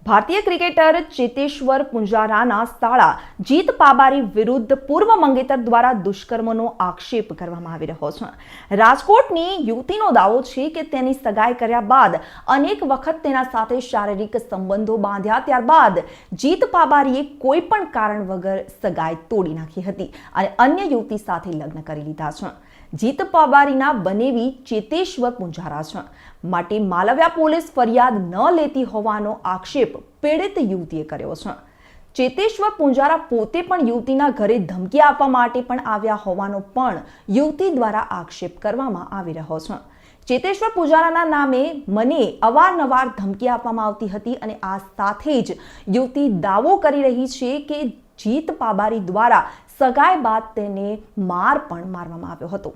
ભારતીય ક્રિકેટર ચેતેશ્વર પુજારાના સાળા જીત પાબારી વિરુદ્ધ પૂર્વ મંગેતર દ્વારા દુષ્કર્મનો આક્ષેપ કરવામાં આવી રહ્યો છે. રાજકોટની યુવતીનો દાવો છે કે તેની સગાઈ કર્યા બાદ અનેક વખત તેના સાથે શારીરિક સંબંધો બાંધ્યા. ત્યારબાદ જીત પાબારીએ કોઈ પણ કારણ વગર સગાઈ તોડી નાખી હતી અને અન્ય યુવતી સાથે લગ્ન કરી લીધા છે. જીત પાબારીના બનેવી ચેતેશ્વર પુજારા છે, માટે માલવ્યા પોલીસ ફરિયાદ ન લેતી હોવાનો આક્ષેપ પીડિત યુવતીએ કર્યો છે. ચેતેશ્વર પુજારા પોતે પણ યુવતીના ઘરે ધમકી આપવા માટે પણ આવ્યા હોવાનો પણ યુવતી દ્વારા આક્ષેપ કરવામાં આવી રહ્યો છે. ચેતેશ્વર પુજારાના નામે મને અવારનવાર ધમકી આપવામાં આવતી હતી અને આ સાથે જ યુવતી દાવો કરી રહી છે કે જીત પાબારી દ્વારા સગાઈ બાદ તેને માર પણ મારવામાં આવ્યો હતો.